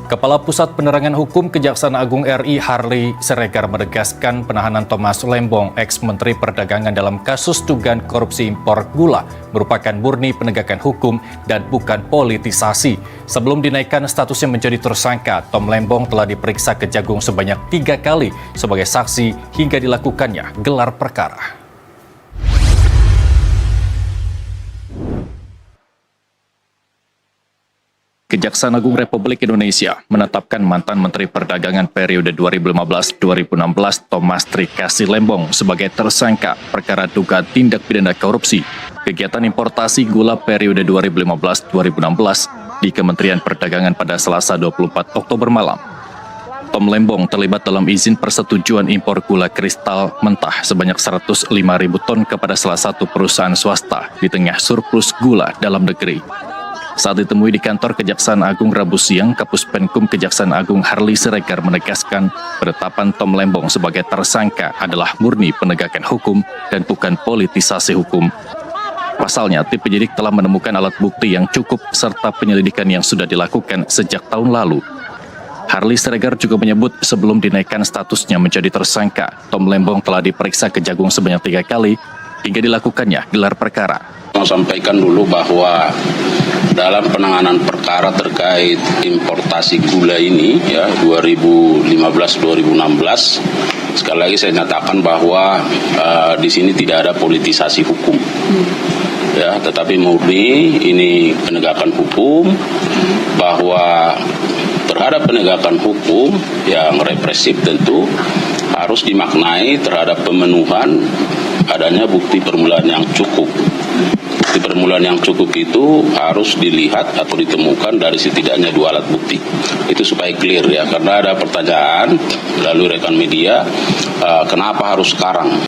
Kepala Pusat Penerangan Hukum Kejaksaan Agung RI Harley Siregar menegaskan penahanan Thomas Lembong, ex-Menteri Perdagangan dalam kasus dugaan korupsi impor gula merupakan murni penegakan hukum dan bukan politisasi. Sebelum dinaikkan statusnya menjadi tersangka, Tom Lembong telah diperiksa Kejagung sebanyak 3 kali sebagai saksi hingga dilakukannya gelar perkara. Kejaksaan Agung Republik Indonesia menetapkan mantan Menteri Perdagangan periode 2015-2016 Thomas Trikasih Lembong sebagai tersangka perkara dugaan tindak pidana korupsi kegiatan importasi gula periode 2015-2016 di Kementerian Perdagangan pada Selasa 24 Oktober malam. Tom Lembong terlibat dalam izin persetujuan impor gula kristal mentah sebanyak 105.000 ton kepada salah satu perusahaan swasta di tengah surplus gula dalam negeri. Saat ditemui di kantor Kejaksaan Agung Rabu siang, Kapus Penkum Kejaksaan Agung Harley Siregar menegaskan penetapan Tom Lembong sebagai tersangka adalah murni penegakan hukum dan bukan politisasi hukum. Pasalnya, tim penyidik telah menemukan alat bukti yang cukup serta penyelidikan yang sudah dilakukan sejak tahun lalu. Harley Siregar juga menyebut sebelum dinaikkan statusnya menjadi tersangka, Tom Lembong telah diperiksa Kejagung sebanyak 3 kali hingga dilakukannya gelar perkara. Mau sampaikan dulu bahwa dalam penanganan perkara terkait importasi gula ini ya 2015-2016 sekali lagi saya nyatakan bahwa di sini tidak ada politisasi hukum. Ya, tetapi murni ini penegakan hukum, bahwa terhadap penegakan hukum yang represif tentu harus dimaknai terhadap pemenuhan adanya bukti permulaan yang cukup. Bukti permulaan yang cukup itu harus dilihat atau ditemukan dari setidaknya 2 alat bukti. Itu supaya clear ya, karena ada pertanyaan melalui rekan media, kenapa harus sekarang?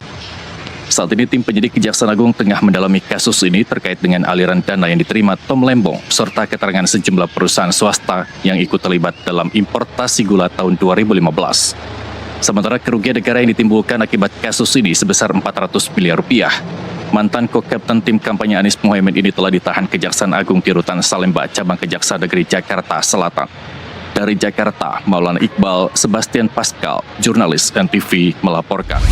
Saat ini tim penyidik Kejaksaan Agung tengah mendalami kasus ini terkait dengan aliran dana yang diterima Tom Lembong serta keterangan sejumlah perusahaan swasta yang ikut terlibat dalam importasi gula tahun 2015. Sementara kerugian negara yang ditimbulkan akibat kasus ini sebesar 400 miliar rupiah. Mantan co-kapten tim kampanye Anies Mohaimin ini telah ditahan Kejaksaan Agung di Rutan Salemba, Cabang Kejaksaan Negeri Jakarta Selatan. Dari Jakarta, Maulana Iqbal, Sebastian Pascal, jurnalis NTV melaporkan.